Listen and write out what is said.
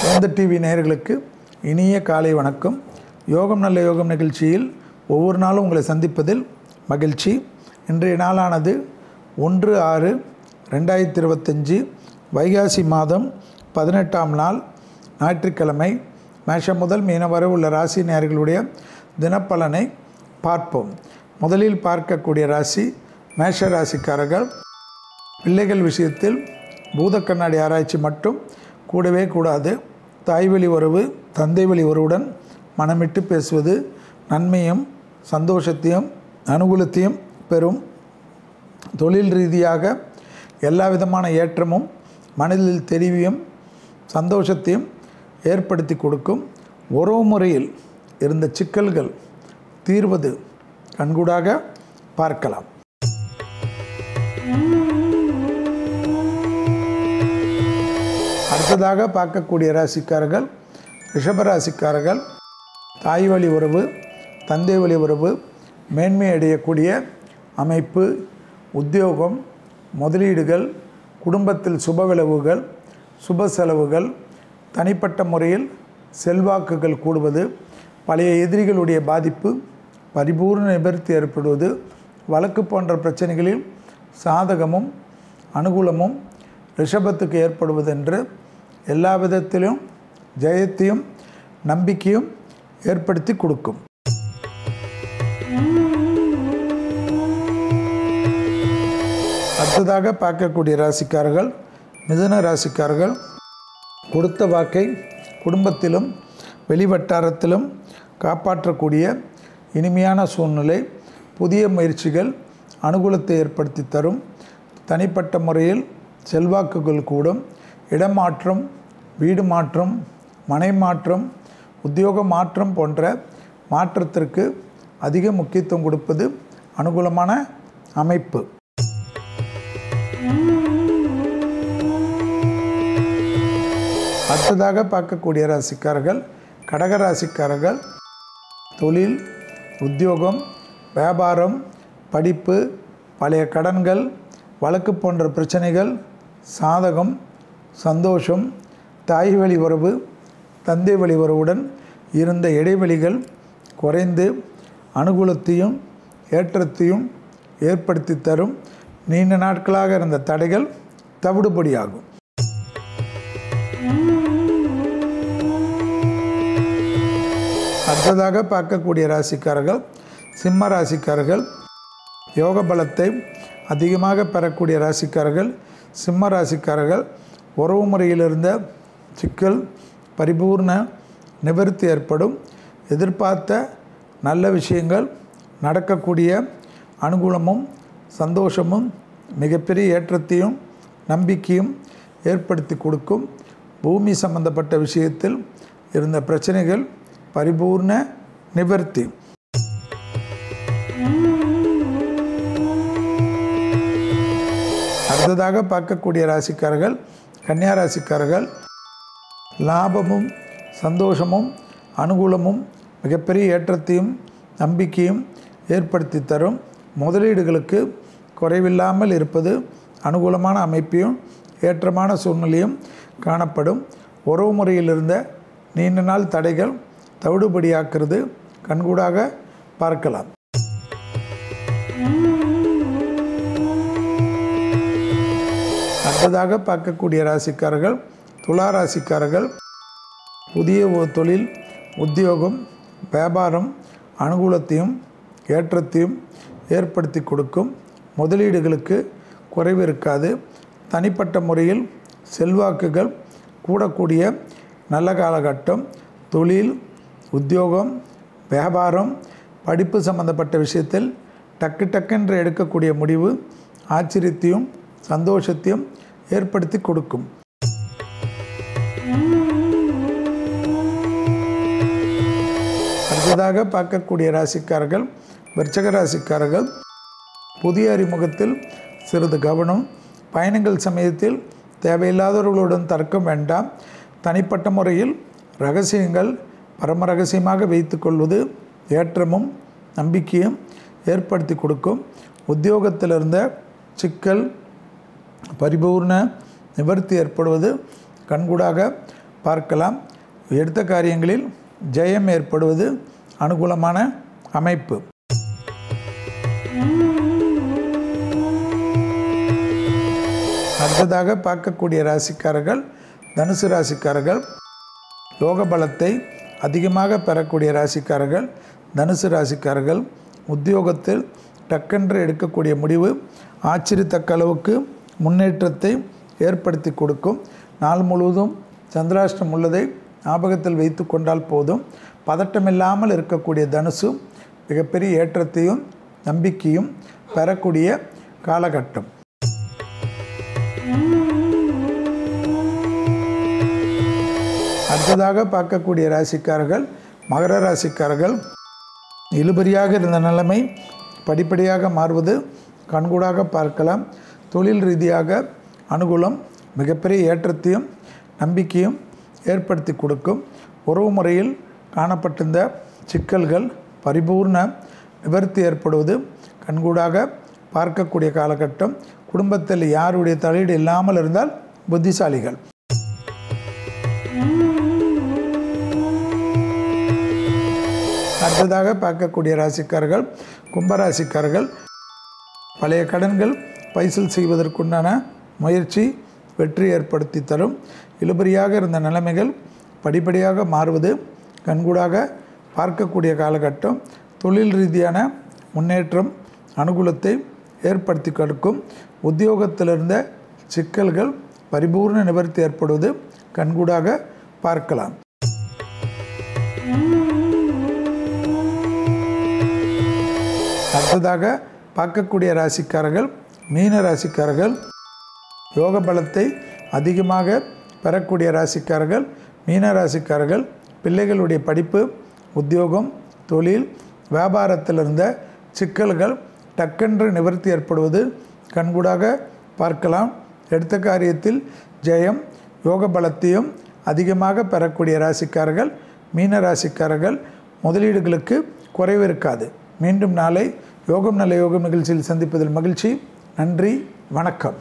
வேந்த TV நேயர்களுக்கு இனிய காலை வணக்கம். யோகம் நல்ல யோகம் நிகழ்ச்சியில் ஒவ்வொரு நாளும் உங்களை சந்திப்பதில் மகிழ்ச்சி. இன்றைய நாளானது 1/6/2025 வைகாசி மாதம் 18ஆம் நாள் ஞாயிற்றுக்கிழமை. மேஷம் முதல் மீனம் வரை உள்ள ராசி நேயர்களுடைய தினப்பலனை பார்ப்போம். முதலில் பார்க்கக்கூடிய ராசி மேஷ ராசிக்காரர்கள். பிள்ளைகள் விஷயத்தில் பூத கண்ணாடி ஆராய்ச்சி மட்டும் கூடவே கூடாது. தாய்வழி உறவு தந்தை வழி உறவுடன் மனமிட்டு பேசுவது நன்மையும் சந்தோஷத்தையும் அனுகூலத்தையும் பெறும். தொழில் ரீதியாக எல்லா விதமான ஏற்றமும் மனதில் தெளிவையும் சந்தோஷத்தையும் ஏற்படுத்தி கொடுக்கும். உறவு முறையில் இருந்த சிக்கல்கள் தீர்வது கண்கூடாக பார்க்கலாம். அடுத்ததாக பார்க்கக்கூடிய ராசிக்காரர்கள் ரிஷபராசிக்காரர்கள். தாய் வழி உறவு தந்தை வழி உறவு மேன்மை அடையக்கூடிய அமைப்பு. உத்தியோகம் முதலீடுகள் குடும்பத்தில் சுப விளைவுகள் சுப செலவுகள் தனிப்பட்ட முறையில் செல்வாக்குகள் கூடுவது. பழைய எதிரிகளுடைய பாதிப்பு பரிபூர்ண நிவர்த்தி ஏற்படுவது. வழக்கு போன்ற பிரச்சனைகளில் சாதகமும் அனுகூலமும் ரிஷபத்துக்கு ஏற்படுவதென்று எல்லா விதத்திலும் ஜெயத்தையும் நம்பிக்கையும் ஏற்படுத்தி கொடுக்கும். அடுத்ததாக பார்க்கக்கூடிய ராசிக்காரர்கள் மிதுன ராசிக்காரர்கள். கொடுத்த வாக்கை குடும்பத்திலும் வெளிவட்டாரத்திலும் காப்பாற்றக்கூடிய இனிமையான சூழ்நிலை. புதிய முயற்சிகள் அனுகூலத்தை ஏற்படுத்தி தரும். தனிப்பட்ட முறையில் செல்வாக்குகள் கூடும். இடமாற்றம் வீடு மாற்றம் மனை மாற்றம் உத்தியோக மாற்றம் போன்ற மாற்றத்திற்கு அதிக முக்கியத்துவம் கொடுப்பது அனுகூலமான அமைப்பு. அடுத்ததாக பார்க்கக்கூடிய ராசிக்காரர்கள் கடகராசிக்காரர்கள். தொழில் உத்தியோகம் வியாபாரம் படிப்பு பழைய கடன்கள் வழக்கு போன்ற பிரச்சனைகள் சாதகம் சந்தோஷம். தாய் வழி உறவு தந்தை வழி உறவுடன் இருந்த இடைவெளிகள் குறைந்து அனுகூலத்தையும் ஏற்றத்தையும் ஏற்படுத்தி தரும். நீண்ட நாட்களாக இருந்த தடைகள் தவிடுபடியாகும். அடுத்ததாக பார்க்கக்கூடிய ராசிக்காரர்கள் சிம்ம ராசிக்காரர்கள். யோக பலத்தை அதிகமாக பெறக்கூடிய ராசிக்காரர்கள் சிம்ம ராசிக்காரர்கள். உறவு முறையில் இருந்த சிக்கல் பரிபூர்ண நிவர்த்தி ஏற்படும். எதிர்பார்த்த நல்ல விஷயங்கள் நடக்கக்கூடிய அனுகூலமும் சந்தோஷமும் மிகப்பெரிய ஏற்றத்தையும் நம்பிக்கையும் ஏற்படுத்தி கொடுக்கும். பூமி சம்பந்தப்பட்ட விஷயத்தில் இருந்த பிரச்சனைகள் பரிபூர்ண நிவர்த்தி. அடுத்ததாக பார்க்கக்கூடிய ராசிக்காரர்கள் கன்னியா ராசிக்காரர்கள். லாபமும் சந்தோஷமும் அனுகூலமும் மிகப்பெரிய ஏற்றத்தையும் நம்பிக்கையும் ஏற்படுத்தி தரும். முதலீடுகளுக்கு குறைவில்லாமல் இருப்பது அனுகூலமான அமைப்பையும் ஏற்றமான சூழ்நிலையும் காணப்படும். உறவு முறையில் இருந்த நீண்ட நாள் தடைகள் தவிடுபடியாக்குறது கண்கூடாக பார்க்கலாம். அடுத்ததாக பார்க்கக்கூடிய ராசிக்காரர்கள் துலா ராசிக்காரர்கள். புதிய தொழில் உத்தியோகம் வியாபாரம் அனுகூலத்தையும் ஏற்றத்தையும் ஏற்படுத்தி கொடுக்கும். முதலீடுகளுக்கு குறைவு இருக்காது. தனிப்பட்ட முறையில் செல்வாக்குகள் கூடக்கூடிய நல்ல காலகட்டம். தொழில் உத்தியோகம் வியாபாரம் படிப்பு சம்பந்தப்பட்ட விஷயத்தில் டக்குன்று எடுக்கக்கூடிய முடிவு ஆச்சரியத்தையும் சந்தோஷத்தையும் ஏற்படுத்தி கொடுக்கும். அடுத்ததாக பார்க்கக்கூடிய ராசிக்காரர்கள் விருச்சிக ராசிக்காரர்கள். புதிய அறிமுகத்தில் சிறிது கவனம். பயணங்கள் சமயத்தில் தேவையில்லாதவர்களுடன் தர்க்கம் வேண்டாம். தனிப்பட்ட முறையில் ரகசியங்கள் பரம ரகசியமாக வைத்து கொள்வது ஏற்றமும் நம்பிக்கையும் ஏற்படுத்தி கொடுக்கும். உத்தியோகத்தில் இருந்த சிக்கல் பரிபூர்ண நிவர்த்தி ஏற்படுவது கண்கூடாக பார்க்கலாம். எடுத்த காரியங்களில் ஜெயம் ஏற்படுவது அனுகூலமான அமைப்பு. அடுத்ததாக பார்க்கக்கூடிய ராசிக்காரர்கள் தனுசு ராசிக்காரர்கள். யோக பலத்தை அதிகமாக பெறக்கூடிய ராசிக்காரர்கள் தனுசு ராசிக்காரர்கள். உத்தியோகத்தில் டக்கென்று எடுக்கக்கூடிய முடிவு ஆச்சரியத்தக்க அளவுக்கு முன்னேற்றத்தை ஏற்படுத்தி கொடுக்கும். நாள் முழுவதும் சந்திராஷ்டம் உள்ளதை ஞாபகத்தில் வைத்து கொண்டால் போதும். பதட்டமில்லாமல் இருக்கக்கூடிய தனுசு மிகப்பெரிய ஏற்றத்தையும் நம்பிக்கையும் பெறக்கூடிய காலகட்டம். அடுத்ததாக பார்க்கக்கூடிய ராசிக்காரர்கள் மகர ராசிக்காரர்கள். இழுபறியாக இருந்த நிலைமை படிப்படியாக மாறுவது கண்கூடாக பார்க்கலாம். தொழில் ரீதியாக அனுகூலம் மிகப்பெரிய ஏற்றத்தையும் நம்பிக்கையும் ஏற்படுத்தி கொடுக்கும். உறவு முறையில் காணப்பட்டிருந்த சிக்கல்கள் பரிபூர்ண நிவர்த்தி ஏற்படுவது கண்கூடாக பார்க்கக்கூடிய காலகட்டம். குடும்பத்தில் யாருடைய தலையீடு இல்லாமல் இருந்தால் புத்திசாலிகள். அடுத்ததாக பார்க்கக்கூடிய ராசிக்காரர்கள் கும்பராசிக்காரர்கள். பழைய கடன்கள் பைசல் செய்வதற்குண்டான முயற்சி வெற்றி ஏற்படுத்தி தரும். இழுபறியாக இருந்த நிலைமைகள் படிப்படியாக மாறுவது கண்கூடாக பார்க்கக்கூடிய காலகட்டம். தொழில் ரீதியான முன்னேற்றம் அனுகூலத்தை ஏற்படுத்தி கொடுக்கும். உத்தியோகத்திலிருந்த சிக்கல்கள் பரிபூர்ண நிவர்த்தி ஏற்படுவது கண்கூடாக பார்க்கலாம். அடுத்ததாக பார்க்கக்கூடிய ராசிக்காரர்கள் மீன ராசிக்காரர்கள். யோக பலத்தை அதிகமாக பெறக்கூடிய ராசிக்காரர்கள் மீன ராசிக்காரர்கள். பிள்ளைகளுடைய படிப்பு உத்தியோகம் தொழில் வியாபாரத்தில் இருந்த சிக்கல்கள் டக்கென்று நிவர்த்தி ஏற்படுவது கண்கூடாக பார்க்கலாம். எடுத்த காரியத்தில் ஜெயம் யோக பலத்தையும் அதிகமாக பெறக்கூடிய ராசிக்காரர்கள் மீன ராசிக்காரர்கள். முதலீடுகளுக்கு குறைவு இருக்காது. மீண்டும் நாளை யோகம் நல்ல யோகம் நிகழ்ச்சியில் சந்திப்பதில் மகிழ்ச்சி. நன்றி, வணக்கம்.